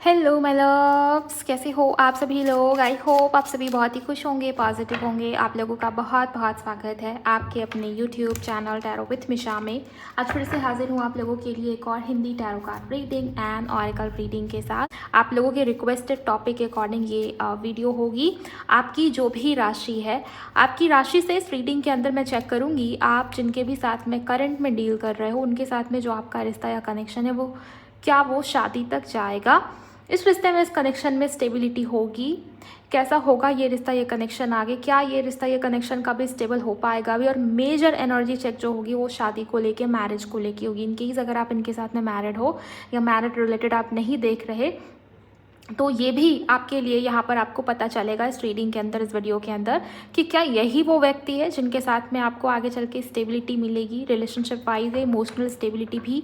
Hello my loves, कैसे हो आप सभी लोग। आई होप आप सभी बहुत ही खुश होंगे, पॉजिटिव होंगे। आप लोगों का बहुत बहुत स्वागत है आपके अपने यूट्यूब चैनल टैरो विथ मिशा में। आज फिर से हाजिर हूँ आप लोगों के लिए एक और Hindi tarot card reading and oracle reading के साथ। आप लोगों के रिक्वेस्टेड टॉपिक के अकॉर्डिंग ये वीडियो होगी। आपकी जो भी राशि है, आपकी राशि से इस रीडिंग के अंदर मैं चेक करूँगी आप जिनके भी साथ में करंट में डील कर रहे हो, उनके साथ में जो आपका रिश्ता या कनेक्शन है वो क्या वो शादी तक जाएगा। इस रिश्ते में, इस कनेक्शन में स्टेबिलिटी होगी, कैसा होगा ये रिश्ता ये कनेक्शन आगे, क्या ये रिश्ता ये कनेक्शन कभी स्टेबल हो पाएगा भी। और मेजर एनर्जी चेक जो होगी वो शादी को लेके, मैरिज को लेके होगी। इनकेस अगर आप इनके साथ में मैरिड हो या मैरिड रिलेटेड आप नहीं देख रहे, तो ये भी आपके लिए यहाँ पर आपको पता चलेगा इस रीडिंग के अंदर, इस वीडियो के अंदर, कि क्या यही वो व्यक्ति है जिनके साथ में आपको आगे चल के स्टेबिलिटी मिलेगी, रिलेशनशिप वाइज, इमोशनल स्टेबिलिटी भी।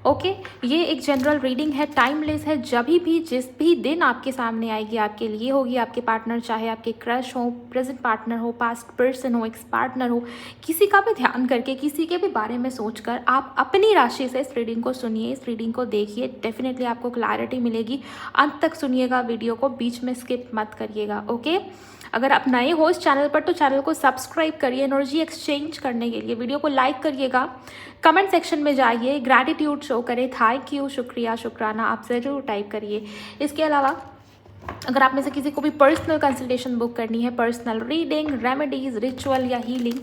ओके, ये एक जनरल रीडिंग है, टाइमलेस है। जब भी जिस भी दिन आपके सामने आएगी आपके लिए होगी। आपके पार्टनर, चाहे आपके क्रश हो, प्रेजेंट पार्टनर हो, पास्ट पर्सन हो, एक्स पार्टनर हो, किसी का भी ध्यान करके, किसी के भी बारे में सोचकर आप अपनी राशि से इस रीडिंग को सुनिए, इस रीडिंग को देखिए। डेफिनेटली आपको क्लैरिटी मिलेगी। अंत तक सुनिएगा वीडियो को, बीच में स्किप मत करिएगा। ओके, अगर आप नए हो इस चैनल पर तो चैनल को सब्सक्राइब करिए। एनर्जी एक्सचेंज करने के लिए वीडियो को लाइक करिएगा, कमेंट सेक्शन में जाइए, ग्रैटिट्यूड शो करें, थैंक यू, शुक्रिया, शुक्राना आप ज़रूर टाइप करिए। इसके अलावा अगर आप में से किसी को भी पर्सनल कंसल्टेशन बुक करनी है, पर्सनल रीडिंग, रेमेडीज़, रिचुअल या हीलिंग,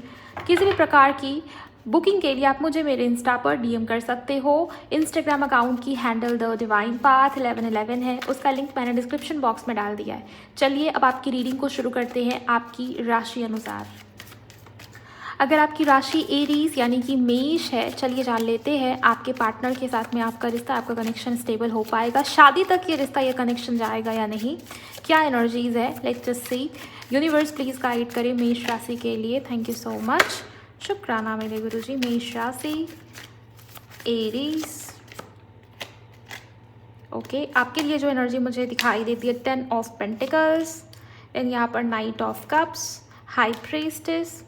किसी भी प्रकार की बुकिंग के लिए आप मुझे मेरे इंस्टा पर डीएम कर सकते हो। इंस्टाग्राम अकाउंट की हैंडल द डिवाइन पाथ 1111 है, उसका लिंक मैंने डिस्क्रिप्शन बॉक्स में डाल दिया है। चलिए अब आपकी रीडिंग को शुरू करते हैं आपकी राशि अनुसार। अगर आपकी राशि एरीज यानी कि मेष है, चलिए जान लेते हैं आपके पार्टनर के साथ में आपका रिश्ता, आपका कनेक्शन स्टेबल हो पाएगा, शादी तक ये रिश्ता ये कनेक्शन जाएगा या नहीं, क्या एनर्जीज है। Let's just see. Universe please guide करें मेष राशि के लिए। थैंक यू सो मच, शुक्राना मेरे गुरुजी। मेष राशि, एरीज। ओके, आपके लिए जो एनर्जी मुझे दिखाई देती है, 10 ऑफ पेंटिकल्स, देन यहाँ पर night of cups, high priestess.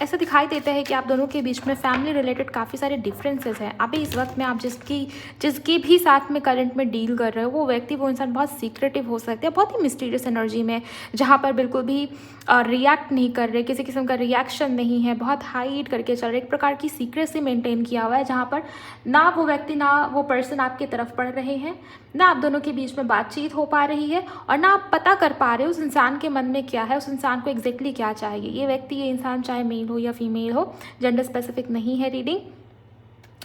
ऐसा दिखाई देता है कि आप दोनों के बीच में फैमिली रिलेटेड काफ़ी सारे डिफरेंसेस हैं। अभी इस वक्त में आप जिसकी भी साथ में करंट में डील कर रहे हो, वो व्यक्ति, वो इंसान बहुत सीक्रेटिव हो सकते हैं, बहुत ही मिस्टीरियस एनर्जी में, जहाँ पर बिल्कुल भी रिएक्ट नहीं कर रहे, किसी किस्म का रिएक्शन नहीं है, बहुत हाइड करके चल रहे, एक प्रकार की सीक्रेसी मेंटेन किया हुआ है, जहाँ पर ना वो व्यक्ति ना वो पर्सन आपकी तरफ पढ़ रहे हैं, ना आप दोनों के बीच में बातचीत हो पा रही है, और ना आप पता कर पा रहे हो उस इंसान के मन में क्या है, उस इंसान को एग्जैक्टली क्या चाहिए। ये व्यक्ति, ये इंसान, चाहे मेल हो या फीमेल हो, जेंडर स्पेसिफिक नहीं है रीडिंग।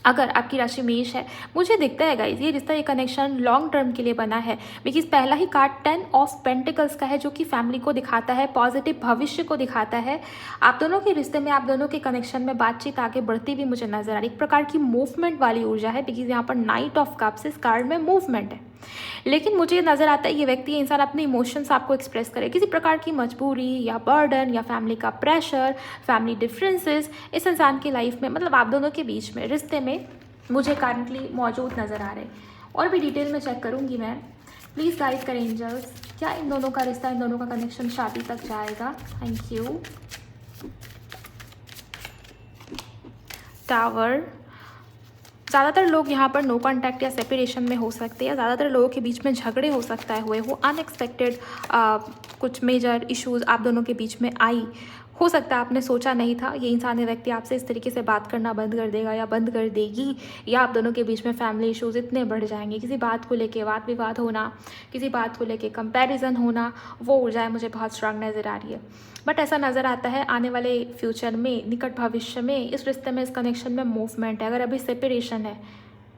अगर आपकी राशि मेष है, मुझे दिखता है गाइज ये रिश्ता, ये कनेक्शन लॉन्ग टर्म के लिए बना है। बिकॉज पहला ही कार्ड 10 ऑफ पेंटिकल्स का है, जो कि फैमिली को दिखाता है, पॉजिटिव भविष्य को दिखाता है। आप दोनों के रिश्ते में, आप दोनों के कनेक्शन में बातचीत आगे बढ़ती हुई मुझे नजर आ रही, एक प्रकार की मूवमेंट वाली ऊर्जा है। बिकॉज यहाँ पर नाइट ऑफ कप्स, इस कार्ड में मूवमेंट है। लेकिन मुझे नज़र आता है ये व्यक्ति, ये इंसान अपने इमोशंस आपको एक्सप्रेस करे, किसी प्रकार की मजबूरी या बर्डन या फैमिली का प्रेशर, फैमिली डिफरेंसेस इस इंसान की लाइफ में, मतलब आप दोनों के बीच में रिश्ते में मुझे करंटली मौजूद नज़र आ रहे। और भी डिटेल में चेक करूँगी मैं। प्लीज़ गाइड करें एंजल्स, क्या इन दोनों का रिश्ता, इन दोनों का कनेक्शन शादी तक जाएगा। Thank you. टावर। ज़्यादातर लोग यहाँ पर नो कॉन्टैक्ट या सेपरेशन में हो सकते हैं, ज़्यादातर लोगों के बीच में झगड़े हो सकता है हुए हो, अनएक्सपेक्टेड कुछ मेजर इश्यूज आप दोनों के बीच में आई हो सकता है, आपने सोचा नहीं था ये इंसान, ये व्यक्ति आपसे इस तरीके से बात करना बंद कर देगा या बंद कर देगी, या आप दोनों के बीच में फैमिली इश्यूज इतने बढ़ जाएंगे, किसी बात को लेके वाद विवाद होना, किसी बात को लेके कंपैरिजन होना, वो ऊर्जाएं मुझे बहुत स्ट्रांग नज़र आ रही है। बट ऐसा नज़र आता है आने वाले फ्यूचर में, निकट भविष्य में इस रिश्ते में, इस कनेक्शन में मूवमेंट है। अगर अभी सेपरेशन है,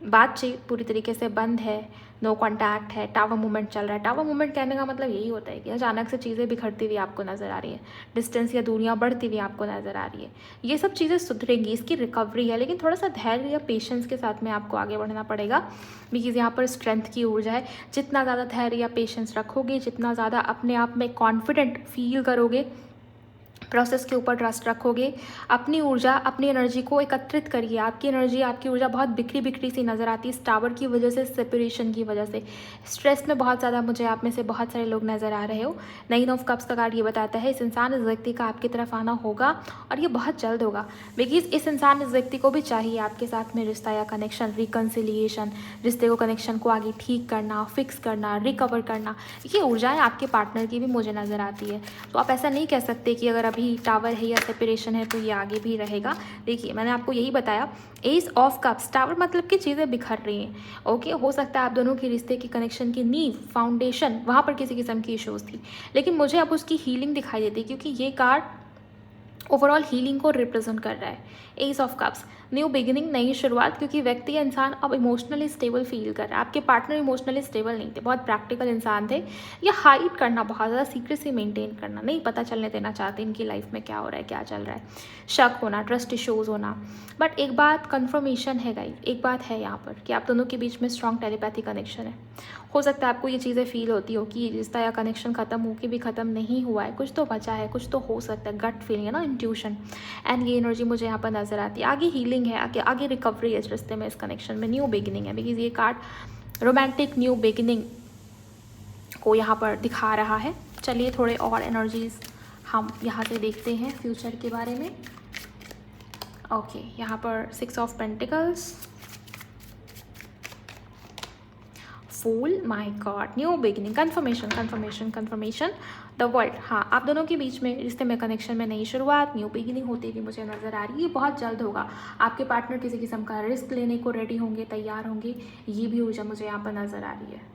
बातचीत पूरी तरीके से बंद है, नो कॉन्टैक्ट है, टावर मूवमेंट चल रहा है। टावर मूवमेंट कहने का मतलब यही होता है कि अचानक से चीज़ें बिखरती हुई आपको नज़र आ रही है, डिस्टेंस या दूरियां बढ़ती हुई आपको नज़र आ रही है। ये सब चीज़ें सुधरेंगी, इसकी रिकवरी है, लेकिन थोड़ा सा धैर्य या पेशेंस के साथ में आपको आगे बढ़ना पड़ेगा। बिकॉज यहाँ पर स्ट्रेंथ की ऊर्जा है। जितना ज़्यादा धैर्य या पेशेंस रखोगे, जितना ज़्यादा अपने आप में कॉन्फिडेंट फील करोगे, प्रोसेस के ऊपर ट्रस्ट रखोगे, अपनी ऊर्जा, अपनी एनर्जी को एकत्रित करिए। आपकी एनर्जी, आपकी ऊर्जा बहुत बिखरी बिखरी सी नज़र आती है इस टावर की वजह से, सेपरेशन की वजह से, स्ट्रेस में बहुत ज़्यादा मुझे आप में से बहुत सारे लोग नज़र आ रहे हो। 9 ऑफ कप्स का कार्ड ये बताता है इस इंसान, इस व्यक्ति का आपकी तरफ आना होगा और ये बहुत जल्द होगा, बिकॉज इस इंसान, इस व्यक्ति को भी चाहिए आपके साथ में रिश्ता या कनेक्शन, रिकन्सिलिएशन, रिश्ते को, कनेक्शन को आगे ठीक करना, फिक्स करना, रिकवर करना। ये ऊर्जाएँ आपके पार्टनर की भी मुझे नज़र आती है। तो आप ऐसा नहीं कह सकते कि अगर अभी टावर है या सेपरेशन है तो ये आगे भी रहेगा। देखिए, मैंने आपको यही बताया, एस ऑफ कप्स, टावर मतलब कि चीज़ें बिखर रही हैं। ओके, हो सकता है आप दोनों के रिश्ते की, कनेक्शन की नींव, फाउंडेशन, वहाँ पर किसी किस्म की इश्यूज थी, लेकिन मुझे अब उसकी हीलिंग दिखाई देती है, क्योंकि ये कार्ड ओवरऑल हीलिंग को रिप्रेजेंट कर रहा है। S of cups, new beginning, नई शुरुआत, क्योंकि व्यक्ति या इंसान अब इमोशनली स्टेबल फील कर रहा है। आपके पार्टनर इमोशनली स्टेबल नहीं थे, बहुत प्रैक्टिकल इंसान थे, या हाइड करना, बहुत ज़्यादा सीक्रेसी मेंटेन करना, नहीं पता चलने देना चाहते इनकी लाइफ में क्या हो रहा है, क्या चल रहा है, शक होना, ट्रस्ट इश्यूज होना। बट एक बात कन्फर्मेशन है गाइस, एक बात है यहाँ पर कि आप दोनों के बीच में स्ट्रॉन्ग टेलीपैथी कनेक्शन है। हो सकता है आपको ये चीज़ें फील होती हो कि रिश्ता या कनेक्शन ख़त्म हो के भी ख़त्म नहीं हुआ है, कुछ तो बचा है, कुछ तो हो सकता है, गट फीलिंग है ना, इंट्यूशन, एंड ये एनर्जी मुझे यहाँ पर नज़र आती है। आगे हीलिंग है, आगे रिकवरी है इस रिश्ते में, इस कनेक्शन में, न्यू बिगिनिंग है, बिकॉज ये कार्ड रोमांटिक न्यू बिगिनिंग को यहाँ पर दिखा रहा है। चलिए थोड़े और एनर्जीज हम यहाँ से देखते हैं फ्यूचर के बारे में। ओके, यहाँ पर 6 of pentacles, fool, my god, new beginning, confirmation, confirmation, confirmation, the world. हाँ, आप दोनों के बीच में, रिश्ते में, कनेक्शन में नई शुरुआत, न्यू बिगिनिंग होती हुई मुझे नज़र आ रही है। ये बहुत जल्द होगा। आपके पार्टनर किसी किस्म का रिस्क लेने को रेडी होंगे, तैयार होंगे, ये भी ऊर्जा मुझे यहाँ पर नज़र आ रही है।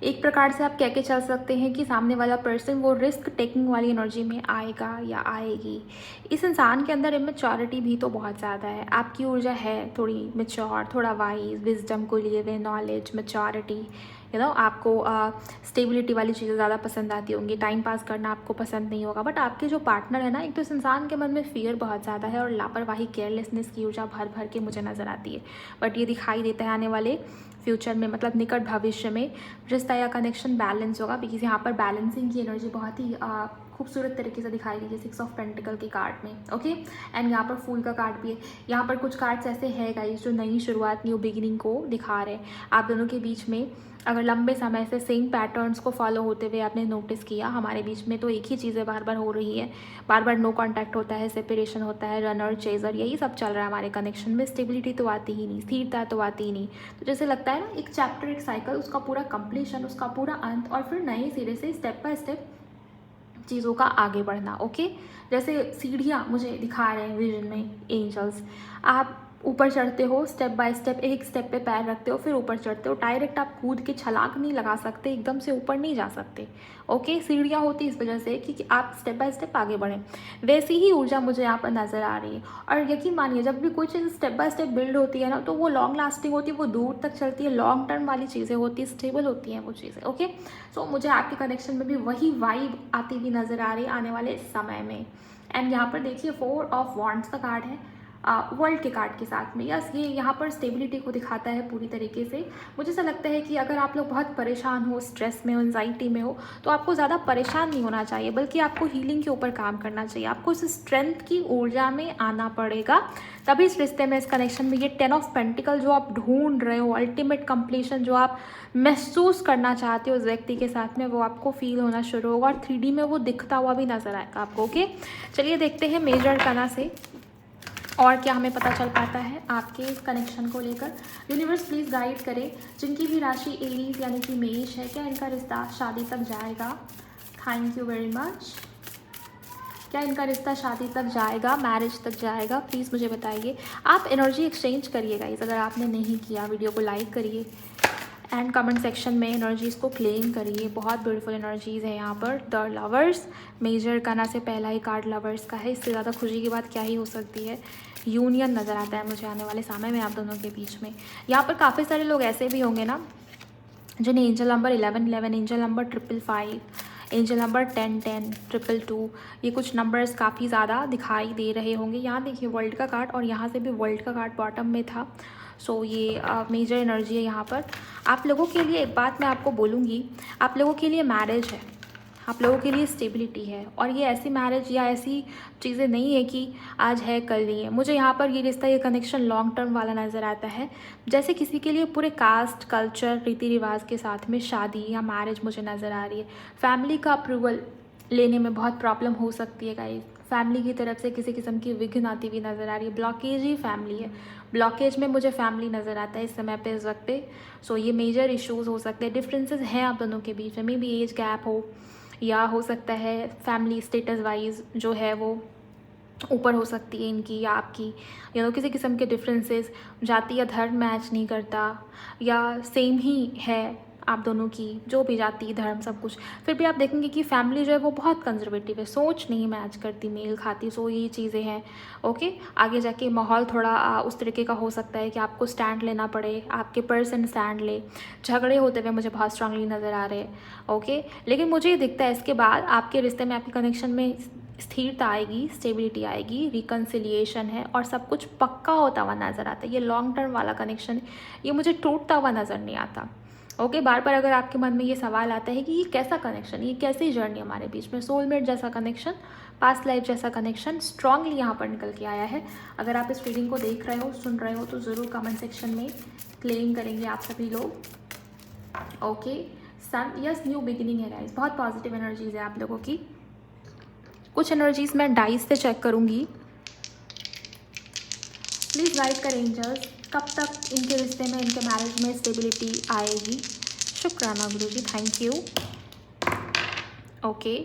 एक प्रकार से आप कह के चल सकते हैं कि सामने वाला पर्सन वो रिस्क टेकिंग वाली एनर्जी में आएगा या आएगी। इस इंसान के अंदर इमेच्योरिटी भी तो बहुत ज़्यादा है। आपकी ऊर्जा है थोड़ी मेच्योर, थोड़ा वाइज, विजडम को लिए हुए, नॉलेज, मेच्योरिटी, आपको स्टेबिलिटी वाली चीज़ें ज़्यादा पसंद आती होंगी, टाइम पास करना आपको पसंद नहीं होगा। बट आपके जो पार्टनर है ना, एक तो इस इंसान के मन में फियर बहुत ज़्यादा है और लापरवाही, केयरलेसनेस की ऊर्जा भर भर के मुझे नज़र आती है। बट ये दिखाई देता है आने वाले फ्यूचर में, मतलब निकट भविष्य में, रिश्ता या कनेक्शन बैलेंस होगा, बिकॉज यहाँ पर बैलेंसिंग की एनर्जी बहुत ही खूबसूरत तरीके से दिखाई गई है 6 ऑफ पेंटिकल के कार्ड में। ओके, एंड यहाँ पर फूल का कार्ड भी है। यहाँ पर कुछ कार्ड्स ऐसे हैं गाइस जो नई शुरुआत, न्यू बिगिनिंग को दिखा रहे हैं। आप दोनों के बीच में अगर लंबे समय से सेम पैटर्न्स को फॉलो होते हुए आपने नोटिस किया, हमारे बीच में तो एक ही चीज़ें बार बार हो रही है, बार बार नो कांटेक्ट होता है, सेपरेशन होता है, रनर चेजर, यही सब चल रहा है हमारे कनेक्शन में। स्टेबिलिटी तो आती ही नहीं, स्थिरता तो आती ही नहीं। तो जैसे लगता है ना, एक चैप्टर, एक साइकिल, उसका पूरा कंप्लीशन, उसका पूरा अंत, और फिर नए सिरे से स्टेप बाय स्टेप चीज़ों का आगे बढ़ना। ओके, जैसे सीढ़ियाँ मुझे दिखा रहे हैं विजन में एंजल्स। आप ऊपर चढ़ते हो, स्टेप बाय स्टेप, एक स्टेप पे पैर रखते हो, फिर ऊपर चढ़ते हो। डायरेक्ट आप कूद के छलांग नहीं लगा सकते, एकदम से ऊपर नहीं जा सकते। ओके, सीढ़ियाँ होती इस वजह से कि आप स्टेप बाय स्टेप आगे बढ़ें। वैसी ही ऊर्जा मुझे यहाँ पर नज़र आ रही है। और यकीन मानिए, जब भी कोई चीज़ स्टेप बाय स्टेप बिल्ड होती है ना, तो वो लॉन्ग लास्टिंग होती है, वो दूर तक चलती है, लॉन्ग टर्म वाली चीज़ें होती है, स्टेबल होती हैं वो चीज़ें। ओके, सो मुझे आपके कनेक्शन में भी वही वाइब आती हुई नज़र आ रही है आने वाले समय में। एंड यहाँ पर देखिए 4 ऑफ वॉन्ड्स का कार्ड है, वर्ल्ड के कार्ड के साथ में। यस, ये यहाँ पर स्टेबिलिटी को दिखाता है पूरी तरीके से। मुझे ऐसा लगता है कि अगर आप लोग बहुत परेशान हो, स्ट्रेस में हो, एंजाइटी में हो, तो आपको ज़्यादा परेशान नहीं होना चाहिए, बल्कि आपको हीलिंग के ऊपर काम करना चाहिए। आपको इस स्ट्रेंथ की ऊर्जा में आना पड़ेगा, तभी इस रिश्ते में, इस कनेक्शन में, ये 10 ऑफ पेंटिकल जो आप ढूंढ रहे हो, अल्टीमेट कंप्लीशन जो आप महसूस करना चाहते हो उस व्यक्ति के साथ में, वो आपको फील होना शुरू होगा, और 3D में वो दिखता हुआ भी नजर आएगा आपको। ओके, चलिए देखते हैं मेजर कना से और क्या हमें पता चल पाता है आपके इस कनेक्शन को लेकर। यूनिवर्स प्लीज़ गाइड करें, जिनकी भी राशि एरीज यानी कि मेष है, क्या इनका रिश्ता शादी तक जाएगा? Thank you very much. क्या इनका रिश्ता शादी तक जाएगा, मैरिज तक जाएगा? प्लीज़ मुझे बताइए। आप एनर्जी एक्सचेंज करिए गाइस, अगर आपने नहीं किया वीडियो को लाइक करिए एंड कमेंट सेक्शन में एनर्जीज़ को क्लेम करिए। बहुत ब्यूटीफुल एनर्जीज़ है यहाँ पर। द लवर्स, मेजर कना से पहला ही कार्ड लवर्स का है, इससे ज़्यादा खुशी की बात क्या ही हो सकती है। यूनियन नज़र आता है मुझे आने वाले समय में आप दोनों के बीच में। यहाँ पर काफ़ी सारे लोग ऐसे भी होंगे ना जिन्हें angel number 1111, angel number 555, angel number 1010, 222, ये कुछ नंबर्स काफ़ी ज़्यादा दिखाई दे रहे होंगे। यहाँ देखिए वर्ल्ड का कार्ड, और यहाँ से भी वर्ल्ड का कार्ड बॉटम में था। सो ये मेजर एनर्जी है यहाँ पर। आप लोगों के लिए एक बात मैं आपको बोलूँगी, आप लोगों के लिए मैरिज है। आप लोगों के लिए स्टेबिलिटी है। और ये ऐसी मैरिज या ऐसी चीज़ें नहीं है कि आज है कल नहीं है। मुझे यहाँ पर ये रिश्ता, ये कनेक्शन लॉन्ग टर्म वाला नज़र आता है। जैसे किसी के लिए पूरे कास्ट, कल्चर, रीति रिवाज के साथ में शादी या मैरिज मुझे नज़र आ रही है। फैमिली का अप्रूवल लेने में बहुत प्रॉब्लम हो सकती है गाइस। फैमिली की तरफ से किसी किस्म की विघ्न आती हुई नज़र आ रही है। ब्लॉकेज ही फैमिली है। ब्लॉकेज में मुझे फैमिली नज़र आता है इस समय पे, इस वक्त पे। सो ये मेजर इश्यूज हो सकते हैं। डिफरेंसेस हैं आप दोनों के बीच में, मे बी एज गैप हो, या हो सकता है फैमिली स्टेटस वाइज जो है वो ऊपर हो सकती है इनकी या आपकी। किसी किस्म के डिफरेंसेस, जाति या धर्म मैच नहीं करता, या सेम ही है आप दोनों की, जो भी जाति धर्म सब कुछ। फिर भी आप देखेंगे कि फैमिली जो है वो बहुत कंजर्वेटिव है, सोच नहीं मैच करती, मेल खाती। सो ये चीज़ें हैं। ओके, आगे जाके माहौल थोड़ा उस तरीके का हो सकता है कि आपको स्टैंड लेना पड़े, आपके पर्सन स्टैंड ले। झगड़े होते हुए मुझे बहुत स्ट्रांगली नज़र आ रहे हैं। ओके, लेकिन मुझे ये दिखता है इसके बाद आपके रिश्ते में, आपके कनेक्शन में स्थिरता आएगी, स्टेबिलिटी आएगी, रिकन्सिलिएशन है और सब कुछ पक्का होता हुआ नज़र आता है। ये लॉन्ग टर्म वाला कनेक्शन है, ये मुझे टूटता हुआ नज़र नहीं आता। ओके, बार बार अगर आपके मन में ये सवाल आता है कि ये कैसा कनेक्शन, ये कैसी जर्नी हमारे बीच में, सोलमेट जैसा कनेक्शन, पास्ट लाइफ जैसा कनेक्शन स्ट्रांगली यहाँ पर निकल के आया है। अगर आप इस रीडिंग को देख रहे हो, सुन रहे हो, तो ज़रूर कमेंट सेक्शन में क्लेम करेंगे आप सभी लोग। ओके, सन, यस, न्यू बिगिनिंग है गाइस। बहुत पॉजिटिव एनर्जीज है आप लोगों की। कुछ एनर्जीज मैं डाइस से चेक करूँगी। प्लीज़ गाइड करें एंजल्स, कब तक इनके रिश्ते में, इनके मैरिज में स्टेबिलिटी आएगी। शुक्राना Guruji, thank you. Okay,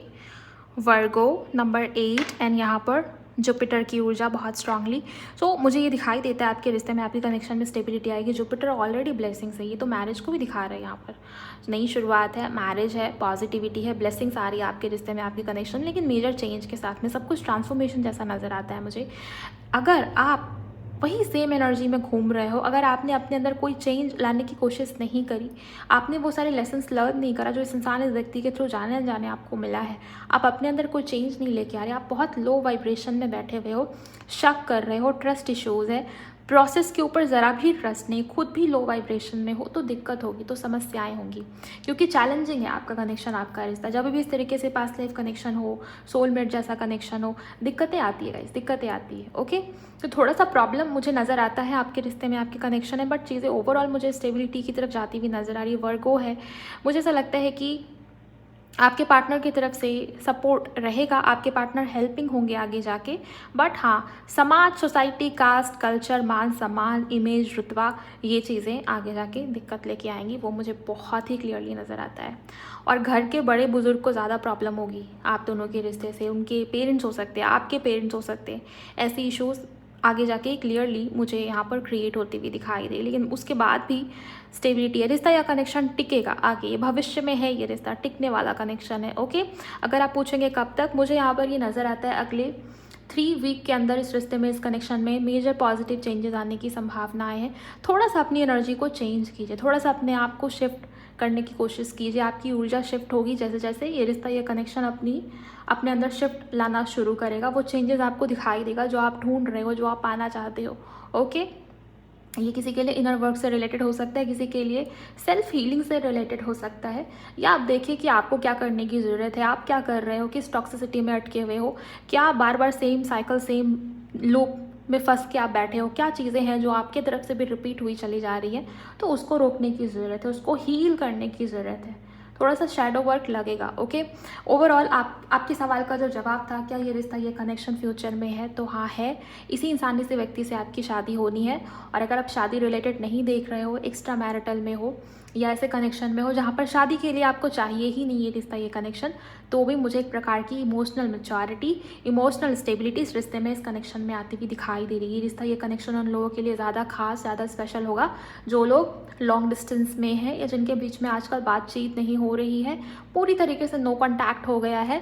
Virgo number 8 and यहाँ पर जुपिटर की ऊर्जा बहुत स्ट्रांगली। सो मुझे ये दिखाई देता है आपके रिश्ते में, आपके कनेक्शन में स्टेबिलिटी आएगी। जुपिटर ऑलरेडी ब्लेसिंग्स है, ये तो मैरिज को भी दिखा रहा है। यहाँ पर नई शुरुआत है, मैरिज है, पॉजिटिविटी है, ब्लेसिंग्स आ रही है आपके रिश्ते में, आपके कनेक्शन। लेकिन मेजर चेंज के साथ में सब कुछ ट्रांसफॉर्मेशन जैसा नज़र आता है मुझे। अगर आप वही सेम एनर्जी में घूम रहे हो, अगर आपने अपने अंदर कोई चेंज लाने की कोशिश नहीं करी, आपने वो सारे लेसन्स लर्न नहीं करा जो इस इंसान, इस व्यक्ति के थ्रू जाने अनजाने आपको मिला है, आप अपने अंदर कोई चेंज नहीं लेके आ रहे, आप बहुत लो वाइब्रेशन में बैठे हुए हो, शक कर रहे हो, ट्रस्ट इश्यूज़ है, प्रोसेस के ऊपर ज़रा भी ट्रस्ट नहीं, खुद भी लो वाइब्रेशन में हो, तो दिक्कत होगी, तो समस्याएं होंगी। क्योंकि चैलेंजिंग है आपका कनेक्शन, आपका रिश्ता। जब भी इस तरीके से पास्ट लाइफ कनेक्शन हो, सोलमेट जैसा कनेक्शन हो, दिक्कतें आती है गाइस, दिक्कतें आती है। ओके, तो थोड़ा सा प्रॉब्लम मुझे नज़र आता है आपके रिश्ते में, आपके कनेक्शन है, बट चीज़ें ओवरऑल मुझे स्टेबिलिटी की तरफ जाती हुई नज़र आ रही है। वर्गो है, मुझे ऐसा लगता है कि आपके पार्टनर की तरफ से सपोर्ट रहेगा, आपके पार्टनर हेल्पिंग होंगे आगे जाके। बट हाँ, समाज, सोसाइटी, कास्ट, कल्चर, मान सम्मान, इमेज, रुतबा, ये चीज़ें आगे जाके दिक्कत लेके आएंगी, वो मुझे बहुत ही क्लियरली नज़र आता है। और घर के बड़े बुजुर्ग को ज़्यादा प्रॉब्लम होगी आप दोनों के रिश्ते से। उनके पेरेंट्स हो सकते हैं, आपके पेरेंट्स हो सकते हैं। ऐसी इश्यूज़ आगे जाके क्लियरली मुझे यहाँ पर क्रिएट होती हुई दिखाई दे। लेकिन उसके बाद भी स्टेबिलिटी है, रिश्ता या कनेक्शन टिकेगा आगे, ये भविष्य में है, ये रिश्ता टिकने वाला कनेक्शन है। ओके, अगर आप पूछेंगे कब तक, मुझे यहाँ पर ये नज़र आता है अगले 3 वीक के अंदर इस रिश्ते में, इस कनेक्शन में मेजर पॉजिटिव चेंजेस आने की संभावनाएं हैं। थोड़ा सा अपनी एनर्जी को चेंज कीजिए, थोड़ा सा अपने आप को शिफ्ट करने की कोशिश कीजिए। आपकी ऊर्जा शिफ्ट होगी जैसे जैसे ये रिश्ता, ये कनेक्शन अपने अंदर शिफ्ट लाना शुरू करेगा। वो चेंजेस आपको दिखाई देगा जो आप ढूंढ रहे हो, जो आप पाना चाहते हो। ओके, ये किसी के लिए इनर वर्क से रिलेटेड हो सकता है, किसी के लिए सेल्फ हीलिंग से रिलेटेड हो सकता है। या आप देखिए कि आपको क्या करने की ज़रूरत है, आप क्या कर रहे हो, किस टॉक्सिसिटी में अटके हुए हो, क्या बार बार सेम साइकिल, सेम लूप में फंस के आप बैठे हो, क्या चीज़ें हैं जो आपके तरफ से भी रिपीट हुई चली जा रही हैं, तो उसको रोकने की ज़रूरत है, उसको हील करने की ज़रूरत है। थोड़ा सा शैडो वर्क लगेगा। ओके, ओवरऑल आपके सवाल का जो जवाब था, क्या ये रिश्ता, ये कनेक्शन फ्यूचर में है, तो हाँ है। इसी इंसानी से व्यक्ति से आपकी शादी होनी है। और अगर आप शादी रिलेटेड नहीं देख रहे हो, एक्स्ट्रा मैरिटल में हो या ऐसे कनेक्शन में हो जहाँ पर शादी के लिए आपको चाहिए ही नहीं ये रिश्ता, ये कनेक्शन, तो भी मुझे एक प्रकार की इमोशनल मैच्योरिटी, इमोशनल स्टेबिलिटी इस रिश्ते में, इस कनेक्शन में आती हुई दिखाई दे रही है। ये रिश्ता, ये कनेक्शन उन लोगों के लिए ज़्यादा खास, ज़्यादा स्पेशल होगा जो लोग लॉन्ग डिस्टेंस में हैं या जिनके बीच में आजकल बातचीत नहीं हो रही है, पूरी तरीके से नो कॉन्टैक्ट हो गया है।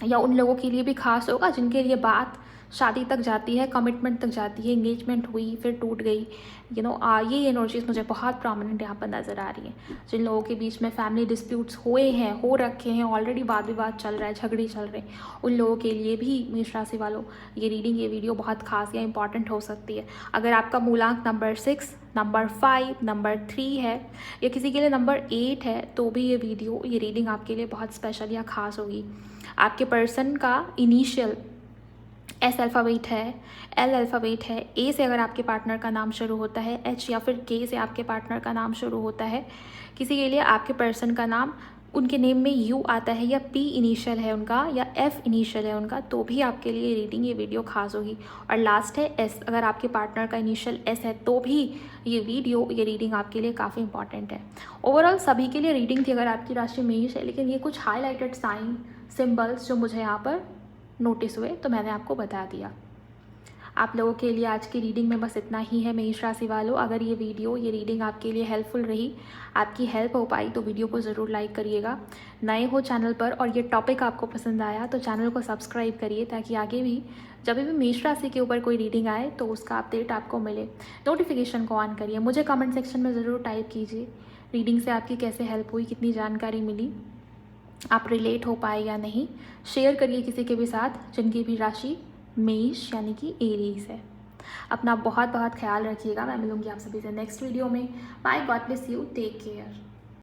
या उन लोगों के लिए भी खास होगा जिनके लिए बात शादी तक जाती है, कमिटमेंट तक जाती है, एंगेजमेंट हुई फिर टूट गई, ये एनर्जीज मुझे बहुत प्रॉमिनेंट यहाँ पर नज़र आ रही हैं। जिन लोगों के बीच में फैमिली डिस्प्यूट्स हुए हैं, हो रखे हैं, ऑलरेडी वाद विवाद चल रहा है, झगड़े चल रहे हैं, उन लोगों के लिए भी मेष राशि वालों ये रीडिंग, ये वीडियो बहुत खास या इंपॉर्टेंट हो सकती है। अगर आपका मूलांक नंबर 6, नंबर 5, नंबर 3 है या किसी के लिए नंबर 8 है, तो भी ये वीडियो, ये रीडिंग आपके लिए बहुत स्पेशल या ख़ास होगी। आपके पर्सन का इनिशियल एस अल्फ़ाबेट है, एल अल्फ़ाबेट है, ए से अगर आपके पार्टनर का नाम शुरू होता है, एच या फिर के से आपके पार्टनर का नाम शुरू होता है, किसी के लिए आपके पर्सन का नाम उनके नेम में यू आता है या पी इनिशियल है उनका या एफ इनिशियल है उनका, तो भी आपके लिए रीडिंग, ये वीडियो खास होगी। और लास्ट है एस, अगर आपके पार्टनर का इनिशियल एस है तो भी ये वीडियो, ये रीडिंग आपके लिए काफ़ी इंपॉर्टेंट है। ओवरऑल सभी के लिए रीडिंग थी अगर आपकी राशि मेष है, लेकिन ये कुछ हाईलाइटेड साइन सिंबल्स जो मुझे यहाँ पर नोटिस हुए तो मैंने आपको बता दिया। आप लोगों के लिए आज की रीडिंग में बस इतना ही है मेष राशि वालों। अगर ये वीडियो, ये रीडिंग आपके लिए हेल्पफुल रही, आपकी हेल्प हो पाई, तो वीडियो को ज़रूर लाइक करिएगा। नए हो चैनल पर और ये टॉपिक आपको पसंद आया तो चैनल को सब्सक्राइब करिए, ताकि आगे भी जब भी मेष राशि के ऊपर कोई रीडिंग आए तो उसका अपडेट आपको मिले। नोटिफिकेशन को ऑन करिए। मुझे कमेंट सेक्शन में ज़रूर टाइप कीजिए रीडिंग से आपकी कैसे हेल्प हुई, कितनी जानकारी मिली, आप रिलेट हो पाए या नहीं। शेयर करिए किसी के भी साथ जिनकी भी राशि मेष यानी कि एरीज है। अपना बहुत बहुत ख्याल रखिएगा। मैं मिलूंगी आप सभी से नेक्स्ट वीडियो में। Bye, God bless you, take care.